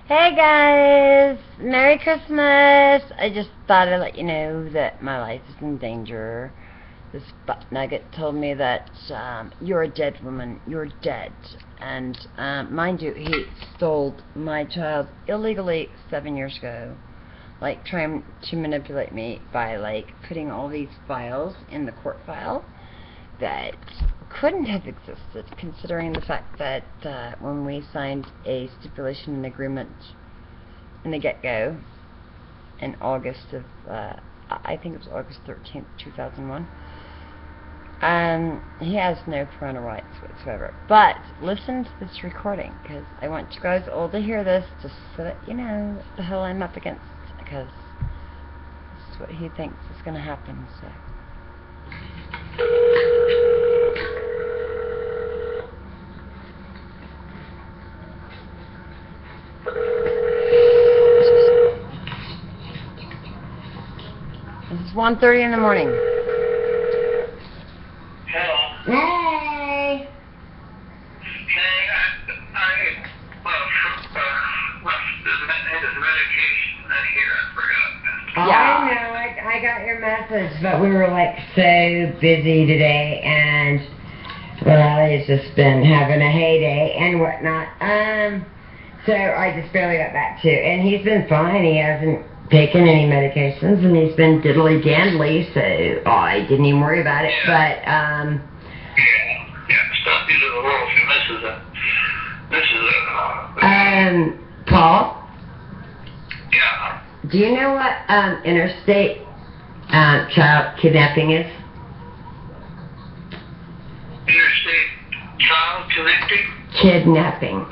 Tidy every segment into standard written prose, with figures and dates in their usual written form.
Hey guys! Merry Christmas! I just thought I'd let you know that my life is in danger. This butt nugget told me that you're a dead woman. You're dead. And mind you, he stole my child illegally 7 years ago. Like, trying to manipulate me by, like, putting all these files in the court file that couldn't have existed, considering the fact that when we signed a stipulation and agreement in the get-go in August of, I think it was August 13th, 2001, he has no parental rights whatsoever. But listen to this recording, because I want you guys all to hear this, just so that you know what the hell I'm up against, because this is what he thinks is going to happen, so... It's 1:30 in the morning. Hello. Hey! Hey, there's medication in here, I forgot. Yeah. I know, I got your message, but we were like so busy today, and well, he's just been having a heyday and whatnot. So I just barely got back to, and he's been fine. He hasn't taken any medications, and he's been diddly-dandly, so I didn't even worry about it, but, Yeah, stop using the world if this is a, Paul, yeah. do you know what, interstate, child kidnapping is? Interstate child connecting? Kidnapping.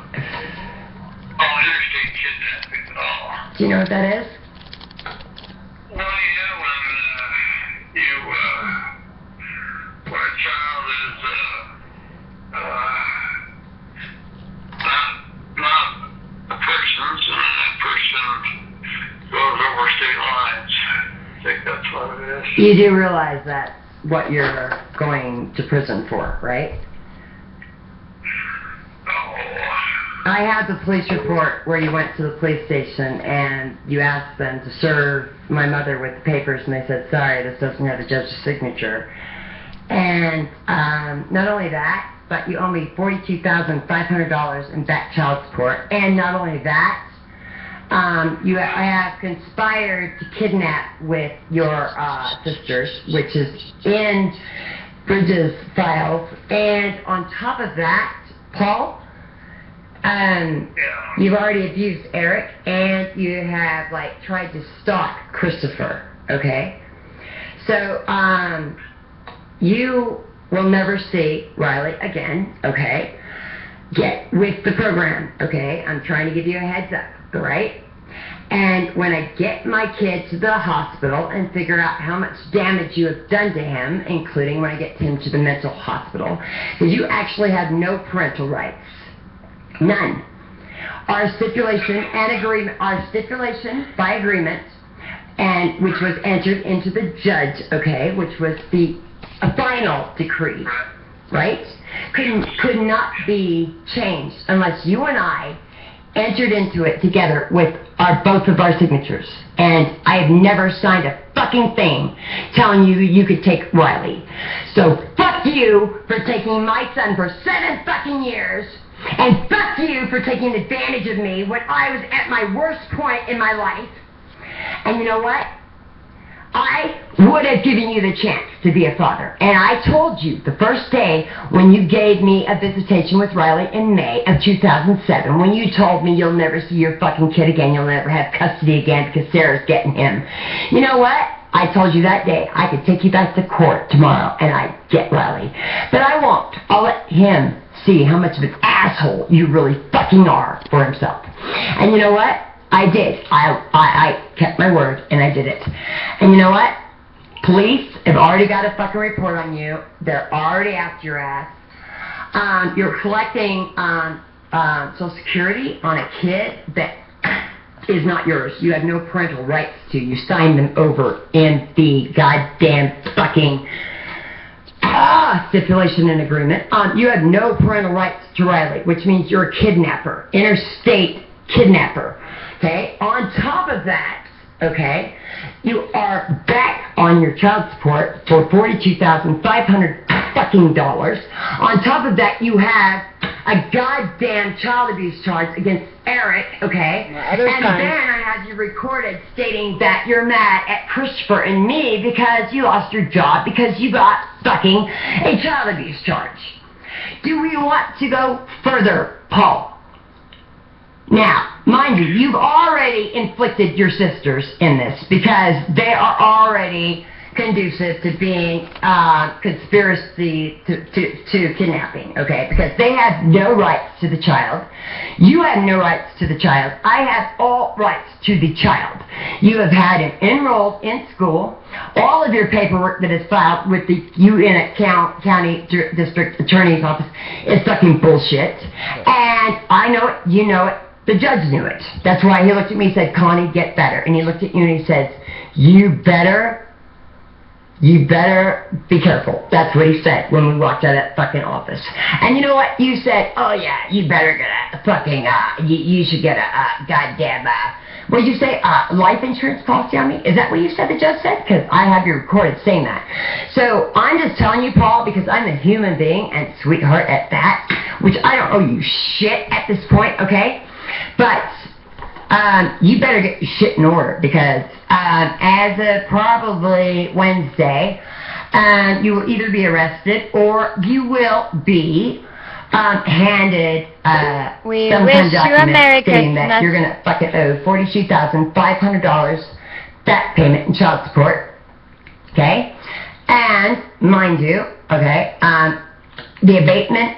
Oh, interstate kidnapping. Oh. Do you know what that is? Well, yeah, when a child is, not a person's, and that person goes over state lines. I think that's what it is. You do realize that's what you're going to prison for, right? I had the police report where you went to the police station and you asked them to serve my mother with the papers, and they said, sorry, this doesn't have a judge's signature. And not only that, but you owe me $42,500 in back child support. And not only that, I have conspired to kidnap with your sisters, which is in Bridges' files. And on top of that, Paul, you've already abused Eric, and you have, like, tried to stalk Christopher, okay? So, you will never see Riley again, okay? Get with the program, okay? I'm trying to give you a heads up, all right? And when I get my kid to the hospital and figure out how much damage you have done to him, including when I get him to the mental hospital, because you actually have no parental rights. None. Our stipulation by agreement, and which was entered into the judge, okay, which was a final decree, right? Could not be changed unless you and I entered into it together with both of our signatures. And I have never signed a fucking thing telling you you could take Riley. So fuck you for taking my son for 7 fucking years. And fuck you for taking advantage of me when I was at my worst point in my life. And you know what? I would have given you the chance to be a father. And I told you the first day when you gave me a visitation with Riley in May of 2007, when you told me you'll never see your fucking kid again, you'll never have custody again because Sarah's getting him. You know what? I told you that day I could take you back to court tomorrow and I'd get Riley. But I won't. I'll let him see how much of an asshole you really fucking are for himself. And you know what? I did. I kept my word, and I did it. And you know what? Police have already got a fucking report on you. They're already after your ass. You're collecting Social Security on a kid that is not yours. You have no parental rights to. You signed them over in the goddamn fucking stipulation and agreement. You have no parental rights to Riley, which means you're a kidnapper. Interstate kidnapper. Okay? On top of that, okay, you are back on your child support for $42,500 fucking dollars. On top of that, you have a goddamn child abuse charge against Eric, okay? And then I have you recorded stating that you're mad at Christopher and me because you lost your job because you got fucking a child abuse charge. Do we want to go further, Paul? Now, mind you, you've already inflicted your sisters in this because they are already conducive to being conspiracy to kidnapping, okay? Because they have no rights to the child. You have no rights to the child. I have all rights to the child. You have had him enrolled in school. All of your paperwork that is filed with the UNT County District Attorney's Office is fucking bullshit. And I know it, you know it, the judge knew it. That's why he looked at me and said, Connie, get better. And he looked at you and he said, you better be careful. That's what he said when we walked out of that fucking office. And you know what? You said, oh yeah, you better get a fucking, you should get a goddamn, what did you say, life insurance policy on me? Is that what you said the judge said? Because I have you recorded saying that. So I'm just telling you, Paul, because I'm a human being and sweetheart at that, which I don't owe you shit at this point, okay? But you better get your shit in order because as of probably Wednesday, you will either be arrested or you will be handed some kind of document stating that you're going to fucking owe $42,500 back payment in child support. Okay? And, mind you, okay, the abatement,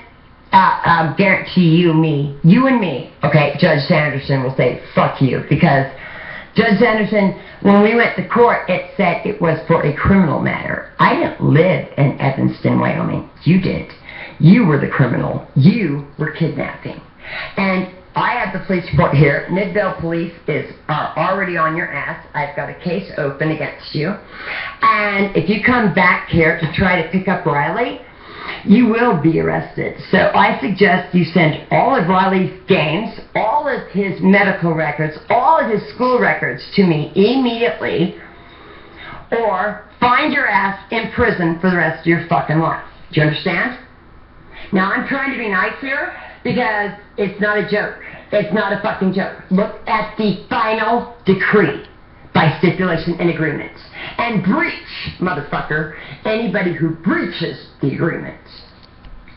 I'll guarantee you and me, okay, Judge Sanderson will say, fuck you, because Judge Sanderson, when we went to court, it said it was for a criminal matter. I didn't live in Evanston, Wyoming. You did. You were the criminal. You were kidnapping. And I have the police report here. Midvale Police are already on your ass. I've got a case open against you. And if you come back here to try to pick up Riley, you will be arrested. So I suggest you send all of Riley's games, all of his medical records, all of his school records to me immediately, or find your ass in prison for the rest of your fucking life. Do you understand? Now I'm trying to be nice here because it's not a joke. It's not a fucking joke. Look at the final decree by stipulation and agreement. And breach, motherfucker, anybody who breaches the agreement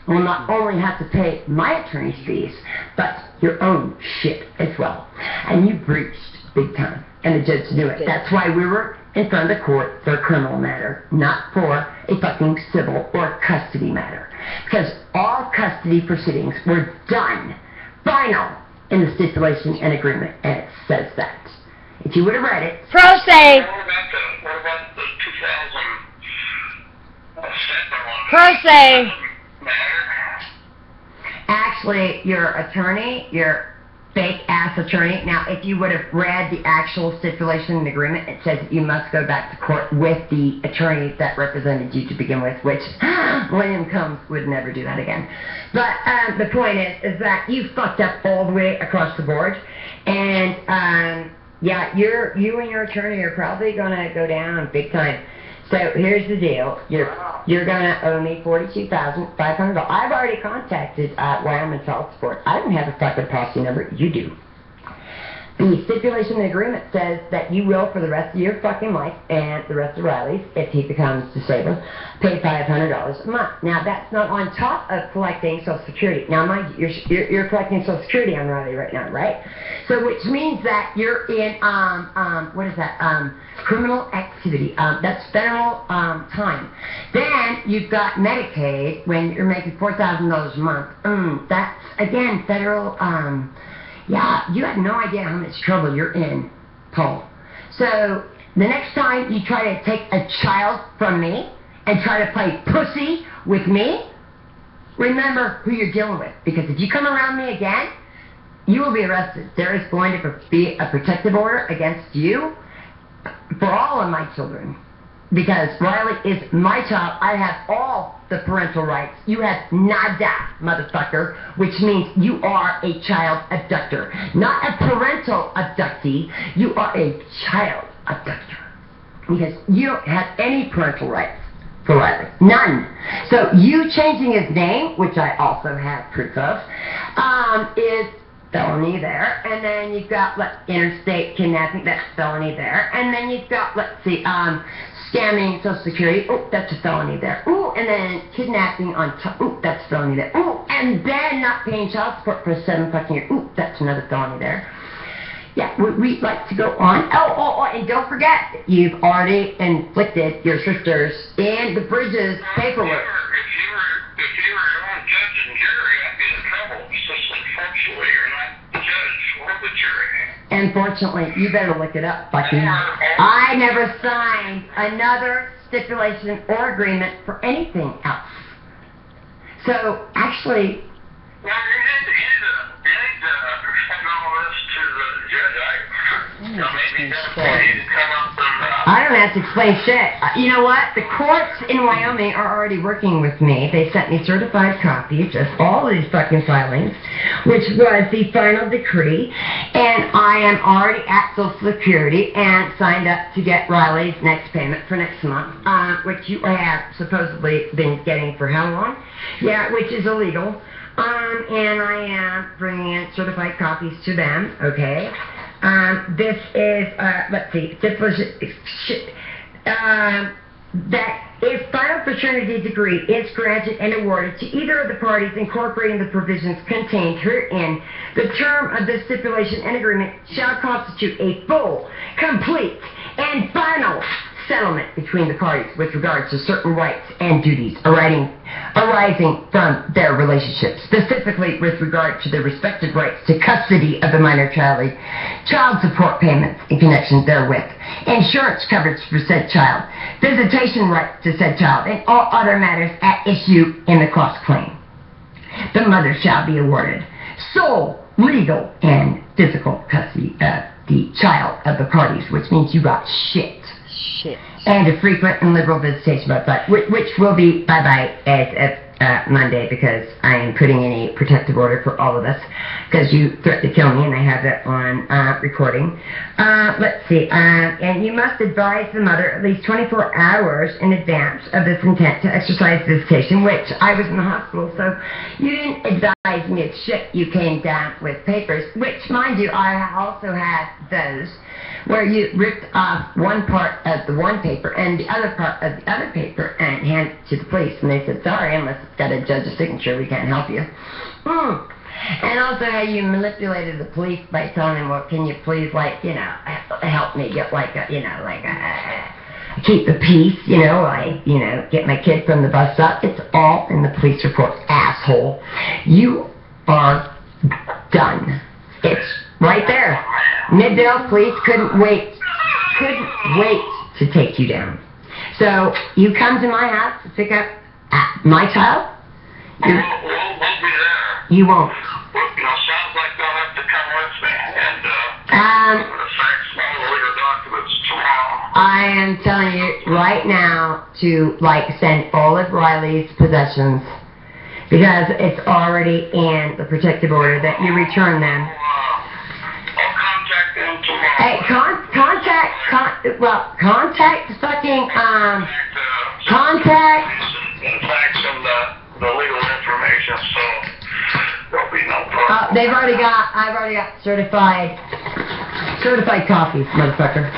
will not only have to pay my attorney's fees, but your own shit as well. And you breached big time. And the judge knew it. That's why we were in front of the court for a criminal matter, not for a fucking civil or custody matter. Because all custody proceedings were done, final, in the stipulation and agreement. And it says that. If you would have read it. Pro se. What about the 2007 one? Pro se. Actually, your attorney, your fake-ass attorney, now if you would have read the actual stipulation and agreement, it says that you must go back to court with the attorney that represented you to begin with, which William Combs would never do that again. But the point is that you fucked up all the way across the board, and yeah, you and your attorney are probably going to go down big time. So here's the deal. You're going to owe me $42,500. I've already contacted Wyoming Child Support. I don't have a fucking policy number. You do. The stipulation and agreement says that you will, for the rest of your fucking life, and the rest of Riley's, if he becomes disabled, pay $500 a month. Now, that's not on top of collecting Social Security. Now, mind you, you're collecting Social Security on Riley right now, right? So, which means that you're in, what is that? Criminal activity. That's federal time. Then, you've got Medicaid when you're making $4,000 a month. That's, again, federal, yeah, you have no idea how much trouble you're in, Paul. So, the next time you try to take a child from me and try to play pussy with me, remember who you're dealing with. Because if you come around me again, you will be arrested. There is going to be a protective order against you for all of my children. because Riley is my child. I have all the parental rights. You have nada, motherfucker, which means you are a child abductor. Not a parental abductee. You are a child abductor. Because you don't have any parental rights for Riley. None. So you changing his name, which I also have proof of, is felony there. And then you've got interstate kidnapping, that's felony there. And then you've got, scamming Social Security, oh, that's a felony there. Ooh, and then kidnapping on top, ooh, that's a felony there. Ooh, and then not paying child support for 7 fucking years, ooh, that's another felony there. Yeah, we like to go on. Oh, and don't forget, you've already inflicted your sisters in the Bridges paperwork. If you were your own judge and jury, I'd be in trouble. Just unfortunately, you're not the judge or the jury. Unfortunately, you better look it up, Bucky. I never signed another stipulation or agreement for anything else. So, actually... Well, you need to explain all this to the judge. Maybe that's why you need to come up and... I don't have to explain shit. You know what? The courts in Wyoming are already working with me. They sent me certified copies of all of these fucking filings, which was the final decree, and I am already at Social Security and signed up to get Riley's next payment for next month, which you have supposedly been getting for how long? Yeah, which is illegal. And I am bringing in certified copies to them, okay? This is, let's see, that if final paternity degree is granted and awarded to either of the parties incorporating the provisions contained herein, the term of this stipulation and agreement shall constitute a full, complete, and final settlement between the parties with regards to certain rights and duties arising from their relationship, specifically with regard to their respective rights to custody of the minor child support payments in connection therewith, insurance coverage for said child, visitation rights to said child, and all other matters at issue in the cross-claim. The mother shall be awarded sole, legal, and physical custody of the child of the parties, which means you got shit. And a frequent and liberal visitation by flight, which will be bye-bye as of Monday, because I am putting in a protective order for all of us, because you threatened to kill me, and I have that on recording. Let's see, and you must advise the mother at least 24 hours in advance of this intent to exercise visitation, which I was in the hospital, so you didn't advise me of shit. You came down with papers, which, mind you, I also had those, where you ripped off one part of the one paper and the other part of the other paper and handed it to the police. And they said, sorry, unless it's got a judge's signature, we can't help you. And also how you manipulated the police by telling them, well, can you please, help me get keep the peace, get my kid from the bus stop. It's all in the police report, asshole. You are done. It's right there. Midvale police couldn't wait to take you down. So you come to my house to pick up my child. We'll be there. You won't. Sounds like they'll have to come with me and fax all the legal documents tomorrow. I am telling you right now to send all of Riley's possessions, because it's already in the protective order that you return them. Hey, contact the legal information, so there'll be no problem. I've already got certified copies, motherfucker.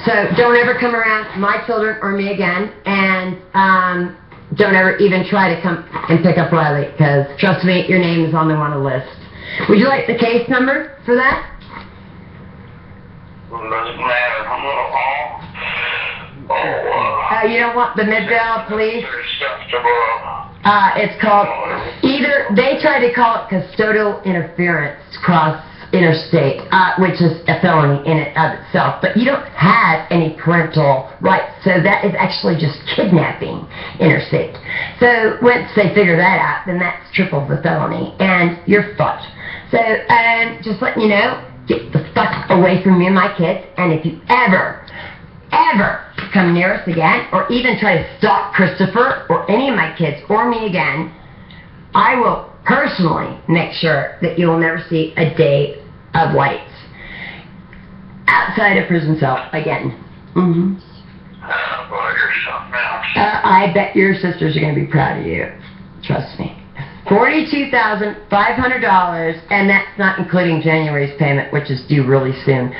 So don't ever come around my children or me again, and don't ever even try to come and pick up Riley, because trust me, your name is on the wanted list. Would you like the case number for that? Doesn't matter. You don't want the Midvale police? It's called, they try to call it custodial interference cross interstate, which is a felony in and of itself, but you don't have any parental rights, so that is actually just kidnapping interstate. So once they figure that out, then that's triple the felony, and you're fucked. So, just letting you know, get the fuck away from me and my kids, and if you ever ever come near us again, or even try to stalk Christopher or any of my kids or me again, I will personally make sure that you will never see a day of light outside a prison cell again. Mm-hmm. Oh, boy, you're something else. I bet your sisters are going to be proud of you. Trust me. $42,500, and that's not including January's payment, which is due really soon.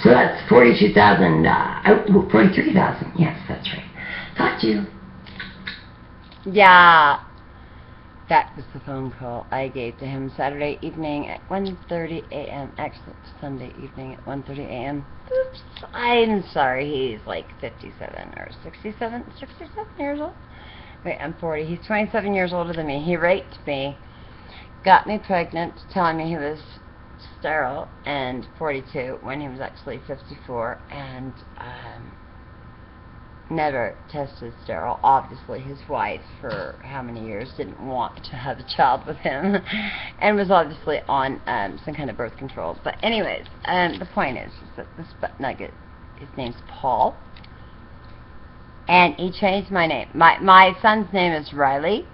So that's $43,000. Yes, that's right. Got you. Yeah. That was the phone call I gave to him Saturday evening at 1:30 a.m. Actually, Sunday evening at 1:30 a.m. Oops. I'm sorry. He's like 57 or 67 years old. Wait, I'm 40. He's 27 years older than me. He raped me, got me pregnant, telling me he was sterile and 42 when he was actually 54, and never tested sterile. Obviously, his wife, for how many years, didn't want to have a child with him, and was obviously on some kind of birth control. But anyways, the point is that this butt nugget, his name's Paul. And he changed my name. My son's name is Riley,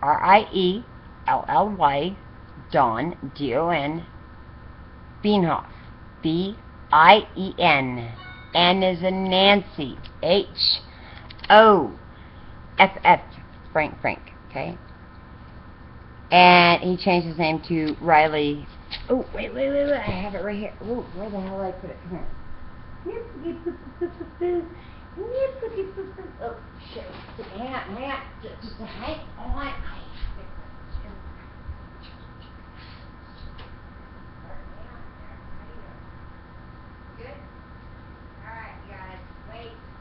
R-I-E-L-L-Y, Don, D-O-N, Bienhoff, B-I-E-N, N is in Nancy, H-O-F-F, Frank, okay? And he changed his name to Riley. Oh, wait, I have it right here. Oh, where the hell did I put it? Come here. Oh, shit. Hang on. Just hang on. Good? Alright, guys.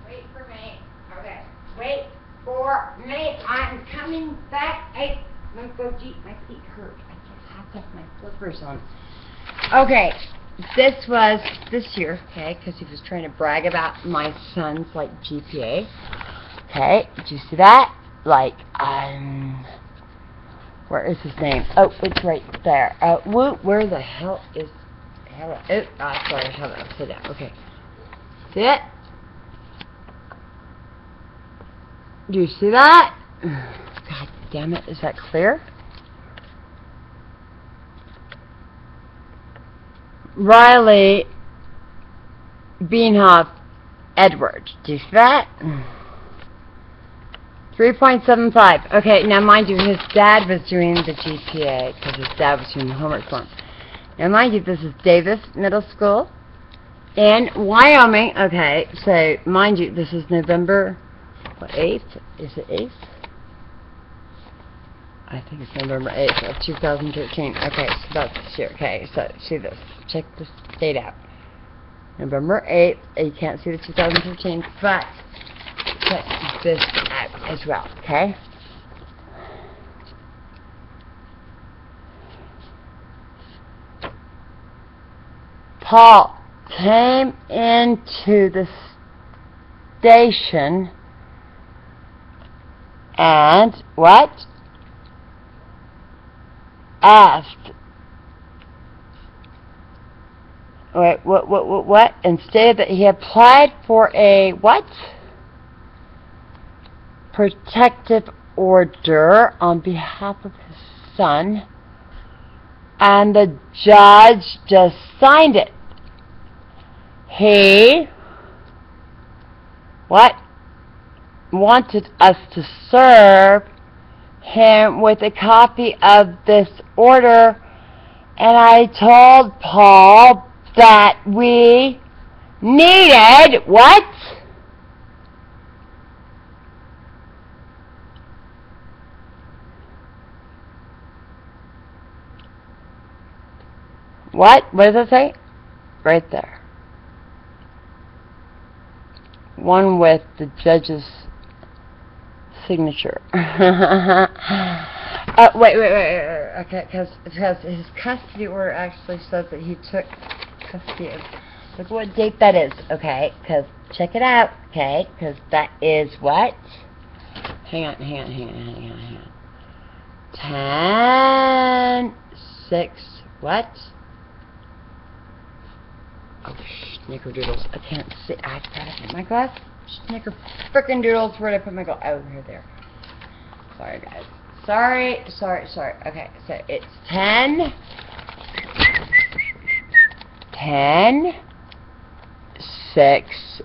Wait for me. Okay. Wait for me. I'm coming back. Hey, my feet hurt. I just have to have my slippers on. Okay. This was this year, okay, because he was trying to brag about my son's, like, GPA. Okay, did you see that? Like, where is his name? Oh, it's right there. Where the hell is, sorry, I have it upside down. Okay. See it? Do you see that? God damn it, is that clear? Riley Bienhoff Edward. Do you see that? 3.75. Okay, now mind you, his dad was doing the GPA because his dad was doing the homework for him. Now mind you, this is Davis Middle School in Wyoming. Okay, so mind you, this is November 8th. Is it 8th? I think it's November 8th of 2013. Okay, so that's this year. Okay, so see this. Check this date out. November 8th. You can't see the 2013, but check this out as well. Okay? Paul came into the station and what? Asked, wait, what? And stated that he applied for a what? Protective order on behalf of his son, and the judge just signed it. He what? Wanted us to serve him with a copy of this order, and I told Paul that we needed what? What does it say? Right there. One with the judge's signature. Wait. Okay, because his custody order actually says that he took custody of. Look what date that is. Okay, because check it out. Okay, because that is what? Hang on. 10/6. What? Oh, snickerdoodles. I can't see. I've got to get my glass. Snickerfrickin-doodles. Where did I put my gold? Oh, there. Sorry, guys. Sorry. Okay, so it's 10, 6,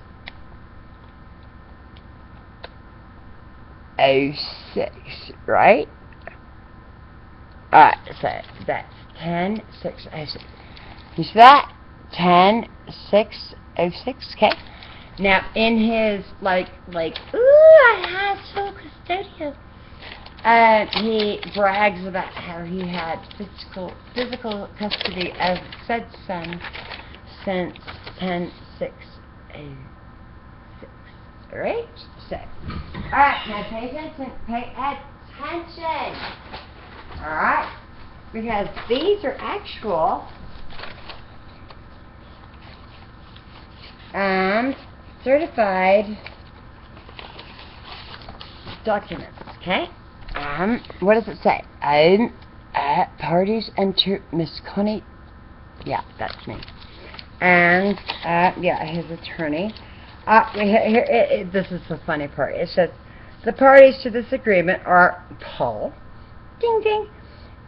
06, right? Alright, so that's 10, 6, 06. You see that? 10, 6, 06, okay? Now, in his, ooh, I have so custodial. He brags about how he had physical custody of said son since 10/6/06. Alright? So, alright, now pay attention. Alright? Because these are actual certified documents, okay? What does it say? Parties enter Miss Connie. Yeah, that's me. And, yeah, his attorney. This is the funny part. It says, the parties to this agreement are Paul, ding ding,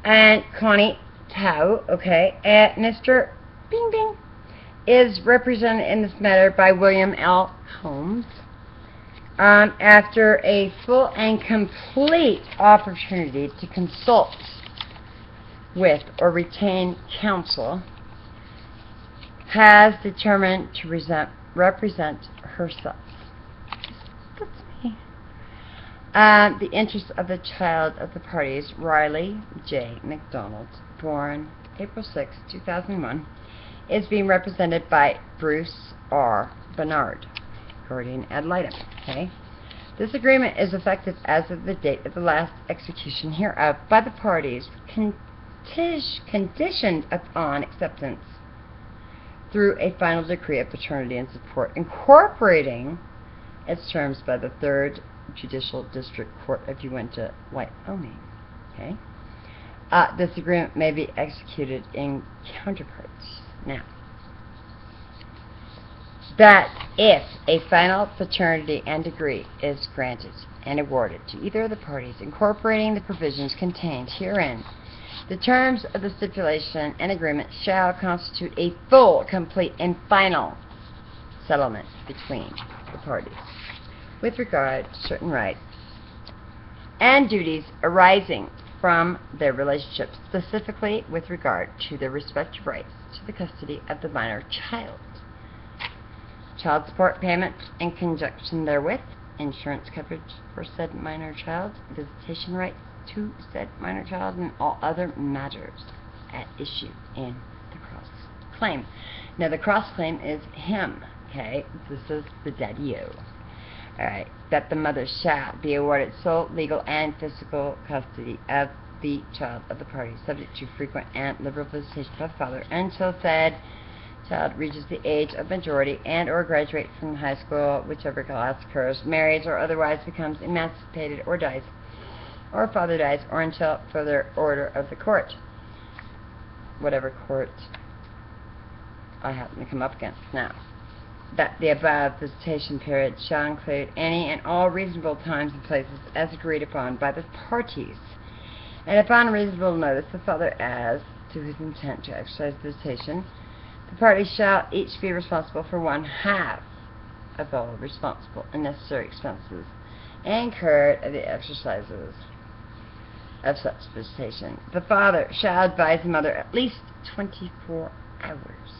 and Connie Tao, okay, and Mr. Bing Bing is represented in this matter by William L. Holmes. After a full and complete opportunity to consult with or retain counsel, has determined to represent herself. That's me. The interests of the child of the parties, Riley J. McDonald, born April 6, 2001, is being represented by Bruce R. Bernard, guardian ad litem. Okay? This agreement is effective as of the date of the last execution hereof by the parties, conditioned upon acceptance through a final decree of paternity and support, incorporating its terms by the 3rd Judicial District Court of Uinta, Wyoming. Okay? This agreement may be executed in counterparts. Now, that if a final paternity and decree is granted and awarded to either of the parties incorporating the provisions contained herein, the terms of the stipulation and agreement shall constitute a full, complete, and final settlement between the parties with regard to certain rights and duties arising from their relationship, specifically with regard to their respective rights to the custody of the minor child, child support payments in conjunction therewith, insurance coverage for said minor child, visitation rights to said minor child, and all other matters at issue in the cross claim. Now, the cross claim is him, okay? This is the daddy-o. Alright, that the mother shall be awarded sole legal and physical custody of the child of the parties, subject to frequent and liberal visitation by the father until said child reaches the age of majority and or graduates from high school, whichever class occurs, marries or otherwise becomes emancipated or dies, or father dies, or until further order of the court, whatever court I happen to come up against now. That the above visitation period shall include any and all reasonable times and places as agreed upon by the parties, and upon reasonable notice the father as to his intent to exercise visitation, the parties shall each be responsible for 1/2 of all responsible and necessary expenses incurred at the exercises of such visitation. The father shall advise the mother at least 24 hours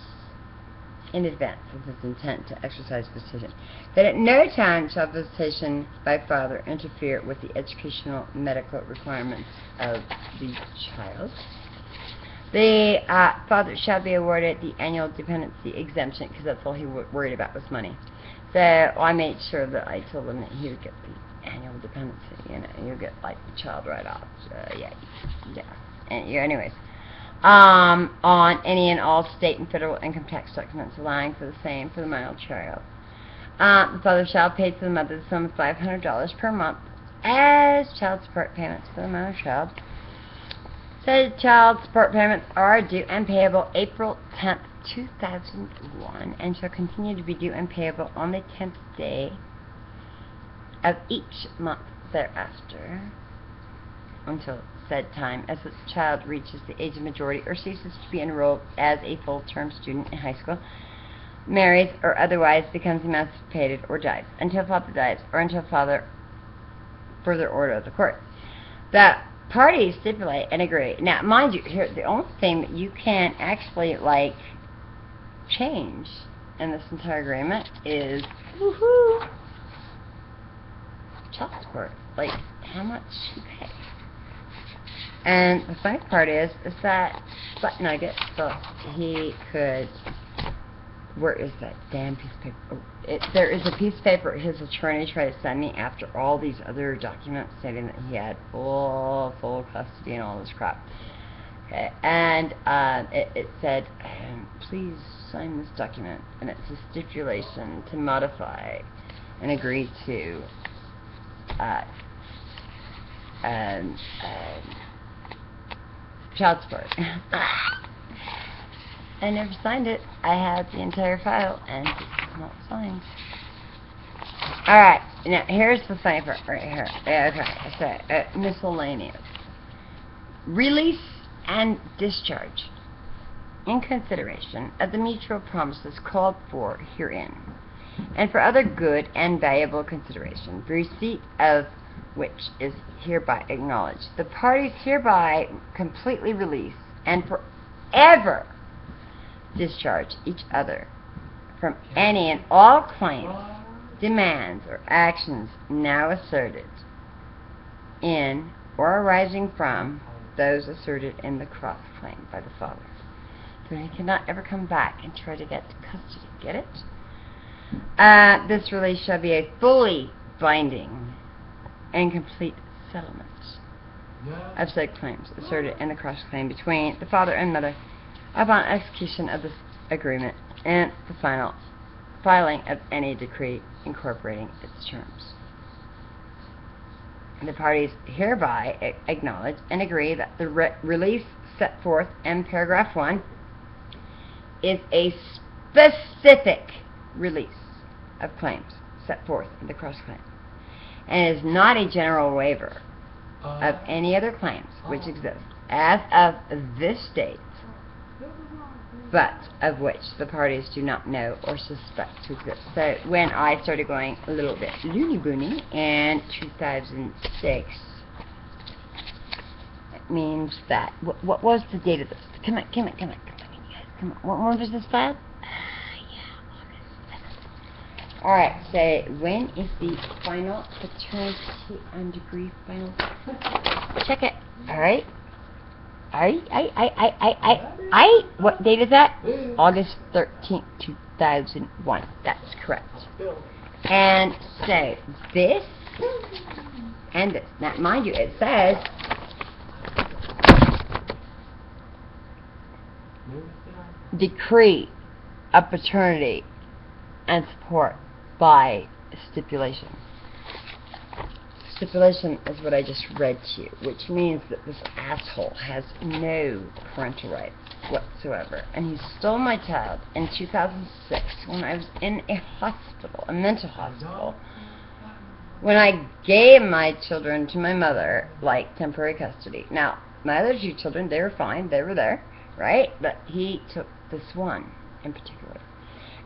in advance of his intent to exercise visitation, that at no time shall visitation by father interfere with the educational medical requirements of the child. The father shall be awarded the annual dependency exemption, because that's all he worried about was money. So I made sure that I told him that he would get the annual dependency. You know, you get like the child right-off. Yeah. And anyways, on any and all state and federal income tax documents allowing for the same for the minor child. The father shall pay to the mother the sum of $500 per month as child support payments for the minor child. Said child support payments are due and payable April 10th, 2001, and shall continue to be due and payable on the 10th day of each month thereafter, until said time as the child reaches the age of majority or ceases to be enrolled as a full-term student in high school, marries, or otherwise becomes emancipated or dies, until father dies, or until further order of the court. The parties stipulate and agree. Now, mind you, here the only thing that you can actually change in this entire agreement is child support, how much you pay. And the funny part is that Butt Nugget thought he could. Where is that damn piece of paper? Oh, there is a piece of paper his attorney tried to send me after all these other documents stating that he had full custody and all this crap. Okay, and it said, please sign this document, and it's a stipulation to modify and agree to child support. I never signed it. I had the entire file, and it's not signed. Alright, now here's the funny part right here. Okay, so, miscellaneous. Release and discharge in consideration of the mutual promises called for herein, and for other good and valuable consideration, the receipt of which is hereby acknowledged. The parties hereby completely release and forever discharge each other from any and all claims, demands, or actions now asserted in or arising from those asserted in the cross claim by the father. So he cannot ever come back and try to get custody. Get it? This release shall be a fully binding and complete settlement of said claims asserted in the cross claim between the father and mother upon execution of this agreement and the final filing of any decree incorporating its terms. The parties hereby acknowledge and agree that the release set forth in paragraph 1 is a specific release of claims set forth in the cross claim, and is not a general waiver of any other claims which exist as of this date, but of which the parties do not know or suspect to exist. So when I started going a little bit loony-boony in 2006, it means that, what was the date of this? Come on, you guys, come on. When was this filed? Alright, so when is the final paternity and degree final? Check it. Alright. What date is that? August 13th, 2001. That's correct. And so, this and this. Now, mind you, it says decree of paternity and support by stipulation. Stipulation is what I just read to you, which means that this asshole has no parental rights whatsoever. And he stole my child in 2006 when I was in a hospital, a mental hospital, when I gave my children to my mother, like temporary custody. Now, my other two children, they were fine, they were there, right? But he took this one in particular.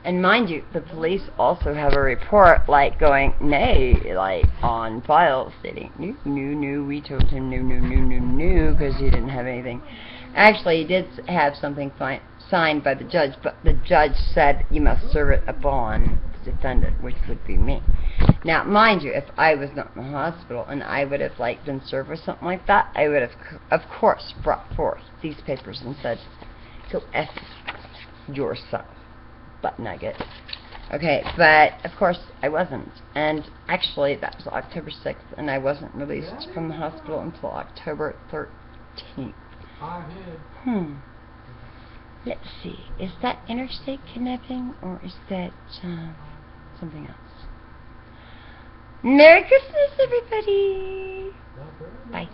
And mind you, the police also have a report, going, nay, on file, stating, no, we told him no, because he didn't have anything. Actually, he did have something signed by the judge, but the judge said you must serve it upon the defendant, which would be me. Now, mind you, if I was not in the hospital and I would have, been served with something like that, I would have, of course, brought forth these papers and said, go F yourself. Butt Nugget. Okay, but of course I wasn't, and actually that was October 6th, and I wasn't released from the hospital until October 13th. Let's see, is that interstate kidnapping, or is that something else? Merry Christmas, everybody! Bye.